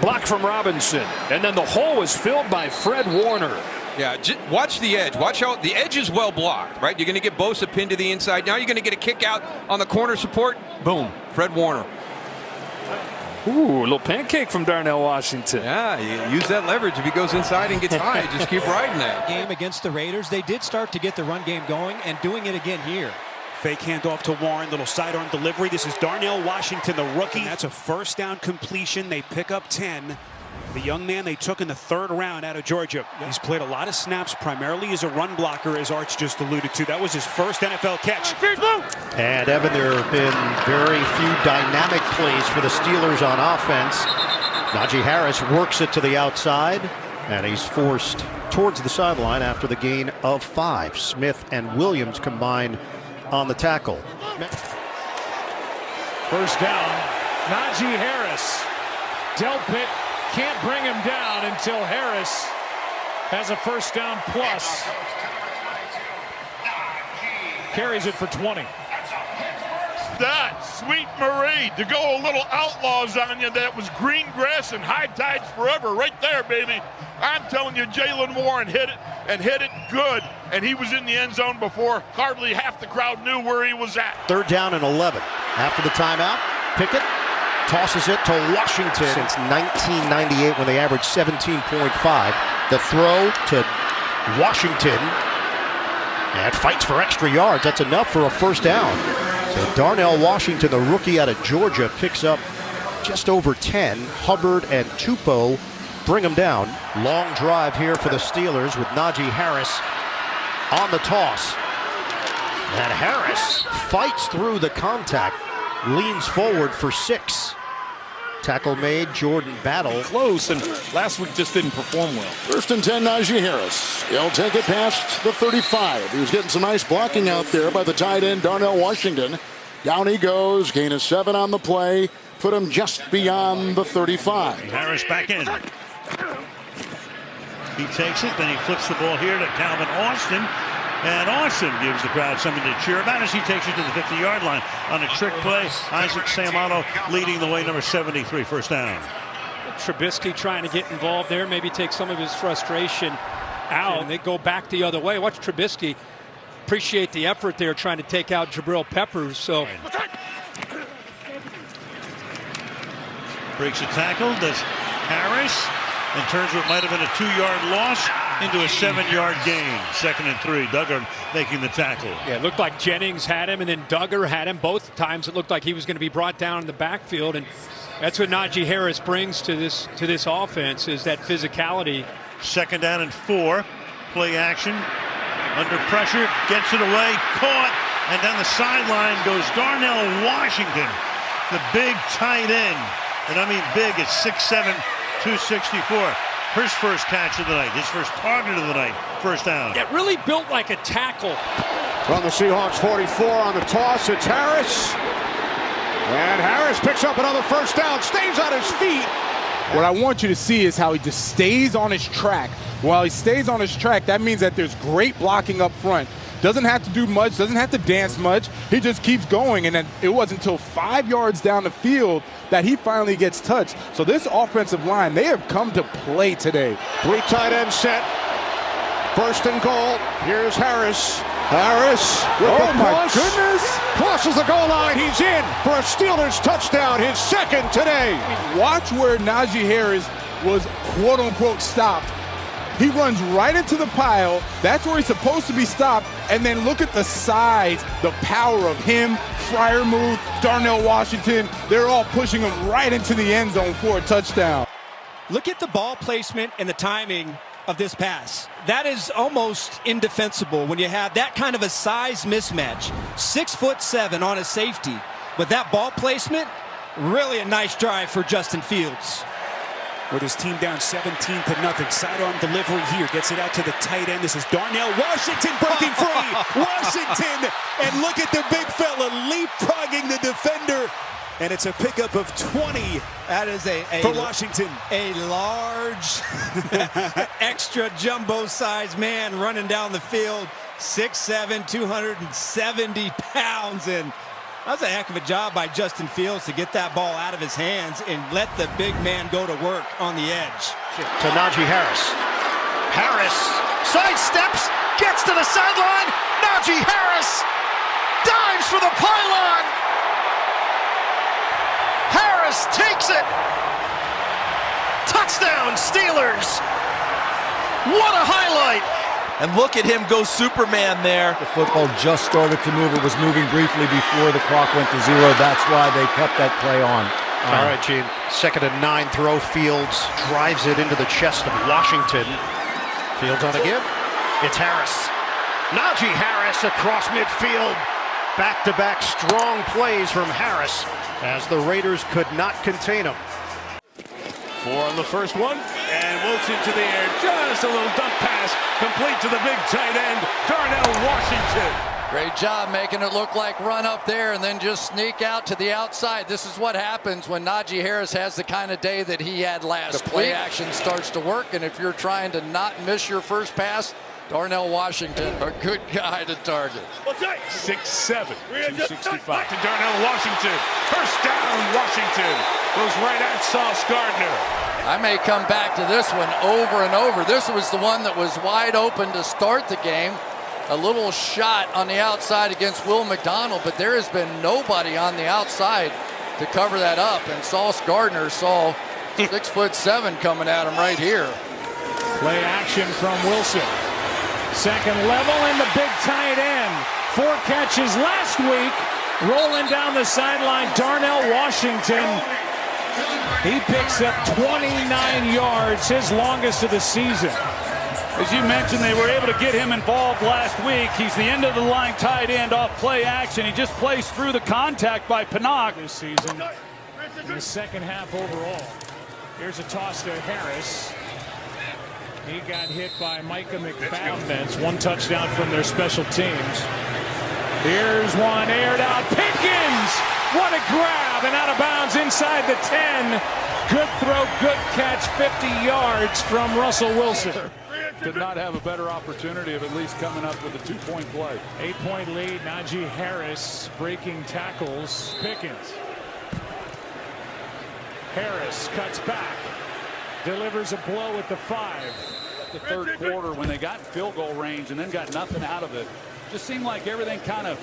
Block from Robinson. And then the hole was filled by Fred Warner. Yeah, watch the edge. Watch out. The edge is well blocked, right? You're going to get Bosa pinned to the inside. Now you're going to get a kick out on the corner support. Boom. Fred Warner. Ooh, a little pancake from Darnell Washington. Yeah, you use that leverage. If he goes inside and gets high, just keep riding that. Game against the Raiders, they did start to get the run game going and doing it again here. Fake handoff to Warren, little sidearm delivery. This is Darnell Washington, the rookie. And that's a first down completion. They pick up 10. The young man they took in the 3rd round out of Georgia. He's played a lot of snaps, primarily as a run blocker, as Arch just alluded to. That was his first NFL catch. And Evan, there have been very few dynamic plays for the Steelers on offense. Najee Harris works it to the outside, and he's forced towards the sideline after the gain of 5. Smith and Williams combined on the tackle. First down, Najee Harris. Delpit can't bring him down until Harris has a first down plus. Carries it for 20. That Sweet Marie to go a little outlaws on you. That was green grass and high tides forever right there, baby. I'm telling you, Jalen Warren hit it and hit it good. And he was in the end zone before hardly half the crowd knew where he was at. 3rd down and 11. After the timeout, Pickett tosses it to Washington. Since 1998, when they averaged 17.5. The throw to Washington. And fights for extra yards. That's enough for a first down. So Darnell Washington, the rookie out of Georgia, picks up just over 10. Hubbard and Tupou bring him down. Long drive here for the Steelers with Najee Harris on the toss. And Harris fights through the contact. Leans forward for 6. Tackle made, Jordan Battle. Close, and last week just didn't perform well. 1st and 10, Najee Harris. He'll take it past the 35. He was getting some nice blocking out there by the tight end, Darnell Washington. Down he goes, gain of 7 on the play. Put him just beyond the 35. Harris back in. He takes it, then he flips the ball here to Calvin Austin. And Austin gives the crowd something to cheer about as he takes it to the 50-yard line on a trick play. Isaac Samano leading the way, number 73, first down. Trubisky trying to get involved there, maybe take some of his frustration out. And they go back the other way. Watch Trubisky appreciate the effort there trying to take out Jabril Peppers. So breaks a tackle, does Harris, and turns what might have been a 2-yard loss into a 7-yard gain. 2nd and 3. Duggar making the tackle. Yeah, it looked like Jennings had him, and then Duggar had him. Both times it looked like he was going to be brought down in the backfield, and that's what Najee Harris brings to this offense, is that physicality. 2nd down and 4. Play action. Under pressure, gets it away, caught, and down the sideline goes Darnell Washington, the big tight end. And I mean big, it's 6'7", 264. His first catch of the night, his first target of the night, first down. It really built like a tackle. From the Seahawks 44 on the toss, it's Harris. And Harris picks up another first down, stays on his feet. What I want you to see is how he just stays on his track. While he stays on his track, that means that there's great blocking up front. Doesn't have to do much, doesn't have to dance much. He just keeps going, and then it wasn't until 5 yards down the field that he finally gets touched. So this offensive line, they have come to play today. 3 tight ends set. 1st and goal. Here's Harris. Harris with the push. Goodness. Crosses the goal line. He's in for a Steelers touchdown, his 2nd today. Watch where Najee Harris was quote-unquote stopped. He runs right into the pile. That's where he's supposed to be stopped. And then look at the size, the power of him, Freiermuth, Darnell Washington. They're all pushing him right into the end zone for a touchdown. Look at the ball placement and the timing of this pass. That is almost indefensible when you have that kind of a size mismatch. 6'7" on a safety. But that ball placement, really a nice drive for Justin Fields. With his team down 17-0. Sidearm delivery here. Gets it out to the tight end. This is Darnell Washington breaking free. Washington. And look at the big fella leapfrogging the defender. And it's a pickup of 20. That is for Washington. A large, extra jumbo size man running down the field. 6'7", 270 pounds. And That was a heck of a job by Justin Fields to get that ball out of his hands and let the big man go to work on the edge. To Najee Harris. Harris sidesteps, gets to the sideline. Najee Harris dives for the pylon. Harris takes it. Touchdown, Steelers. What a highlight. And look at him go Superman there. The football just started to move. It was moving briefly before the clock went to 0. That's why they kept that play on. All right, Gene. 2nd and 9 throw. Fields drives it into the chest of Washington. Fields on a give. It's Harris. Najee Harris across midfield. Back-to-back strong plays from Harris as the Raiders could not contain him. 4 on the first one, and Wilson to the air. Just a little dump pass, complete to the big tight end, Darnell Washington. Great job making it look like run up there and then just sneak out to the outside. This is what happens when Najee Harris has the kind of day that he had last week. Play action starts to work, and if you're trying to not miss your first pass, Darnell Washington, a good guy to target. 6'7", 265. To Darnell Washington. First down, Washington. Goes right at Sauce Gardner. I may come back to this one over and over. This was the one that was wide open to start the game. A little shot on the outside against Will McDonald, but there has been nobody on the outside to cover that up. And Sauce Gardner saw 6'7" coming at him right here. Play action from Wilson. Second level and the big tight end. 4 catches last week. Rolling down the sideline, Darnell Washington. He picks up 29 yards, his longest of the season. As you mentioned, they were able to get him involved last week. He's the end of the line tight end off play action. He just plays through the contact by Pinnock This season, in the second half overall. Here's a toss to Harris. He got hit by Micah McFadden. 1 touchdown from their special teams. Here's one aired out. Pickens! What a grab, and out of bounds inside the 10. Good throw, good catch, 50 yards from Russell Wilson. Could not have a better opportunity of at least coming up with a 2-point play. 8-point lead. Najee Harris breaking tackles. Pickens. Harris cuts back. Delivers a blow at the 5. The third quarter when they got in field goal range and then got nothing out of it. Just seemed like everything kind of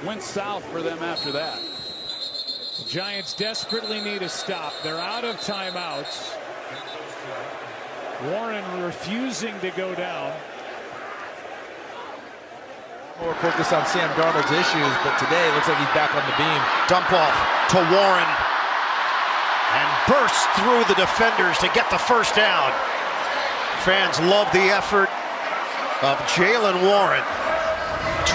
went south for them after that. The Giants desperately need a stop. They're out of timeouts. Warren refusing to go down. More focus on Sam Darnold's issues, but today it looks like he's back on the beam. Dump off to Warren. And bursts through the defenders to get the first down. Fans love the effort of Jaylen Warren.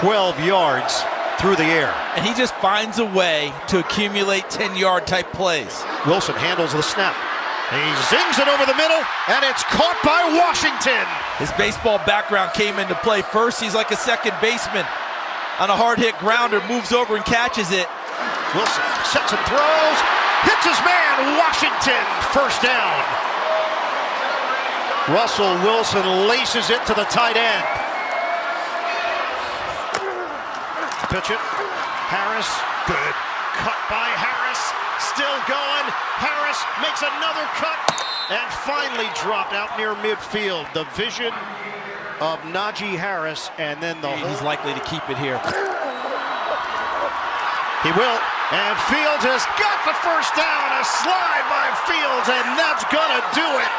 12 yards through the air. And he just finds a way to accumulate 10-yard type plays. Wilson handles the snap. He zings it over the middle, and it's caught by Washington. His baseball background came into play. First, he's like a second baseman on a hard-hit grounder, moves over and catches it. Wilson sets and throws, hits his man, Washington, first down. Russell Wilson laces it to the tight end. Pitch it. Harris, good. Cut by Harris, still going. Harris makes another cut and finally dropped out near midfield. The vision of Najee Harris, and then he's likely to keep it here. He will, and Fields has got the first down. A slide by Fields, and that's gonna do it.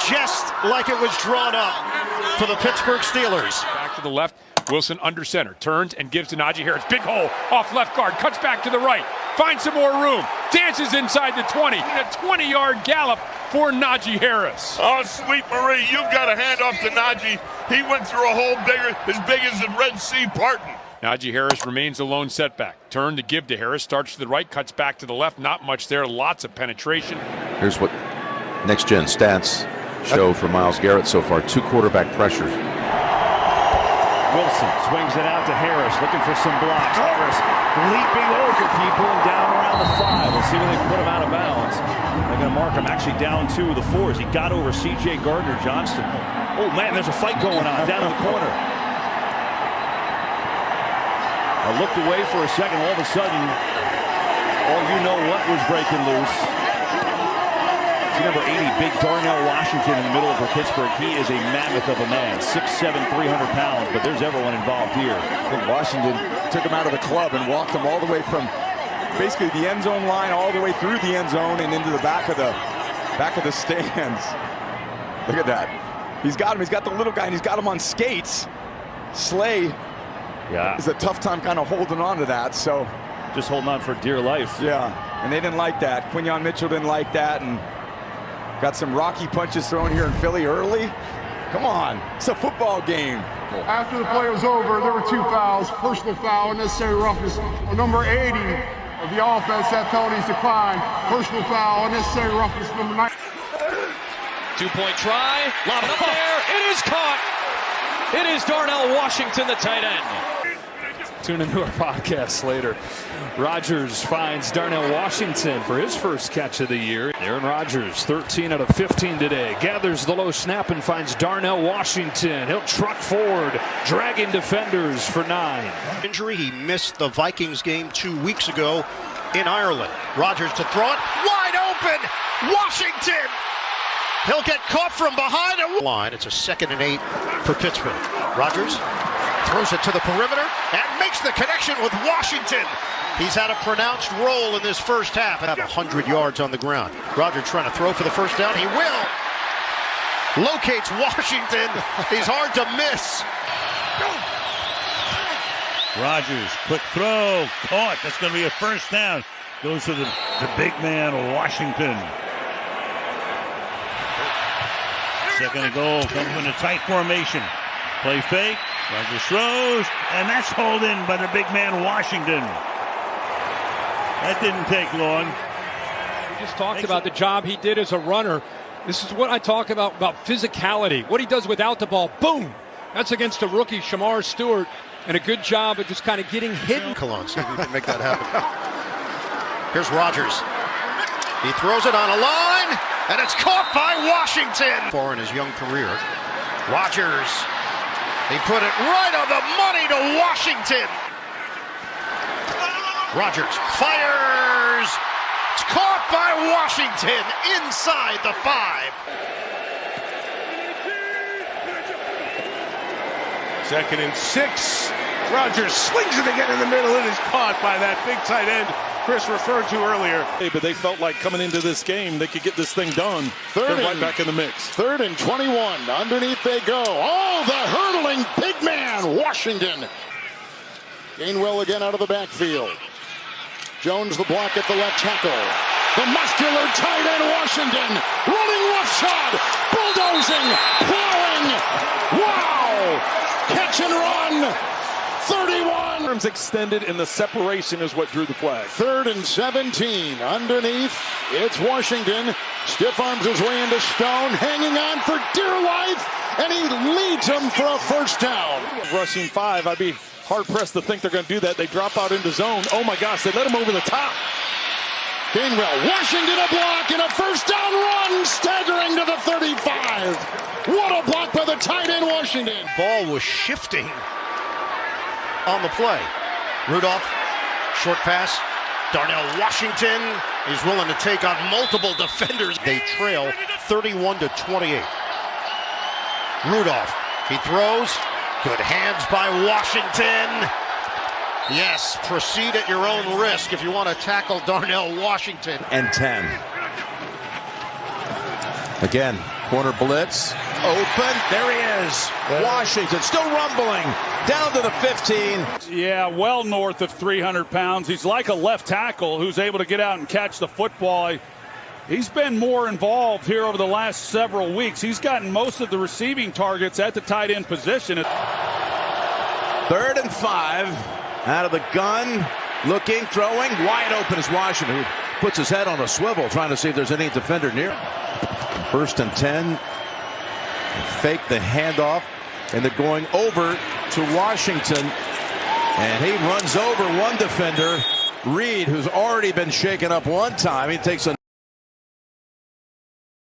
Just like it was drawn up for the Pittsburgh Steelers. Back to the left, Wilson under center, turns and gives to Najee Harris. Big hole off left guard, cuts back to the right, finds some more room, dances inside the 20. A 20-yard gallop for Najee Harris. Oh, sweet Marie, you've got to hand off to Najee. He went through a hole as big as the Red Sea parting. Najee Harris remains a lone setback. Turn to give to Harris, starts to the right, cuts back to the left. Not much there, lots of penetration. Here's what next-gen stats show for Myles Garrett so far. 2 quarterback pressures. Wilson swings it out to Harris, looking for some blocks. Harris leaping over people and down around the 5. We'll see when they can put him out of bounds. They're going to mark him actually down to the 4s. He got over C.J. Gardner-Johnson. Oh, man, there's a fight going on down in the corner. I looked away for a second. All of a sudden, you know what was breaking loose. See number 80, big Darnell Washington in the middle for Pittsburgh. He is a mammoth of a man, 6'7", 300 pounds, but there's everyone involved here. I think Washington took him out of the club and walked him all the way from basically the end zone line all the way through the end zone and into the back of the stands. Look at that. He's got him. He's got the little guy, and he's got him on skates. Slay is a tough time kind of holding on to that. So just holding on for dear life. Yeah, and they didn't like that. Quinyon Mitchell didn't like that, and got some rocky punches thrown here in Philly early. Come on, it's a football game. After the play was over, there were 2 fouls, personal foul, unnecessary roughness on number 80 of the offense. That penalty's declined. Personal foul, unnecessary roughness, number 9. 2-point try, lob it up there, it is caught. It is Darnell Washington, the tight end. Tune into our podcast later. Rodgers finds Darnell Washington for his first catch of the year. Aaron Rodgers, 13 out of 15 today. Gathers the low snap and finds Darnell Washington. He'll truck forward, dragging defenders for 9. Injury, he missed the Vikings game 2 weeks ago in Ireland. Rodgers to throw it, wide open, Washington! He'll get caught from behind a line. It's a 2nd and 8 for Pittsburgh. Rodgers throws it to the perimeter and makes the connection with Washington. He's had a pronounced role in this first half. Have 100 yards on the ground. Rodgers trying to throw for the first down. He will. Locates Washington. He's hard to miss. Rodgers, quick throw, caught. That's going to be a first down. Goes to the big man, Washington. 2nd and goal, comes in a tight formation. Play fake, Rodgers throws, and that's hauled in by the big man, Washington. That didn't take long. We just talked about the job he did as a runner. This is what I talk about physicality. What he does without the ball, boom! That's against a rookie, Shamar Stewart, and a good job of just kind of getting hidden. Cologne, see if we can make that happen. Here's Rodgers. He throws it on a line, and it's caught by Washington. Far in his young career. Rodgers, he put it right on the money to Washington. Rodgers fires. It's caught by Washington inside the 5. 2nd and 6. Rodgers slings it again in the middle. It is caught by that big tight end Chris referred to earlier. But they felt like coming into this game, they could get this thing done. They're right back in the mix. 3rd and 21. Underneath they go. Oh, the hurdling big man, Washington. Gainwell again out of the backfield. Jones the block at the left tackle. The muscular tight end, Washington. Running roughshod. Bulldozing. Plowing. Wow. Catch and run. 31. Arms extended, and the separation is what drew the flag. 3rd and 17. Underneath, it's Washington. Stiff arms his way into Stone, hanging on for dear life, and he leads him for a first down. Rushing 5, I'd be hard-pressed to think they're going to do that. They drop out into zone. Oh, my gosh, they let him over the top. Gainwell, Washington a block, and a first down run, staggering to the 35. What a block by the tight end, Washington. Ball was shifting on the play. Rudolph, short pass. Darnell Washington is willing to take on multiple defenders. They trail 31-28. Rudolph, he throws. Good hands by Washington. Yes, proceed at your own risk if you want to tackle Darnell Washington. And 10. Again, corner blitz. Open. There he is. Washington still rumbling. Down to the 15. Yeah, well north of 300 pounds. He's like a left tackle who's able to get out and catch the football. He's been more involved here over the last several weeks. He's gotten most of the receiving targets at the tight end position. 3rd and 5. Out of the gun. Looking, throwing. Wide open is Washington, who puts his head on a swivel trying to see if there's any defender near. 1st and 10. Fake the handoff, and they're going over to Washington, and he runs over one defender, Reed, who's already been shaken up one time. He takes a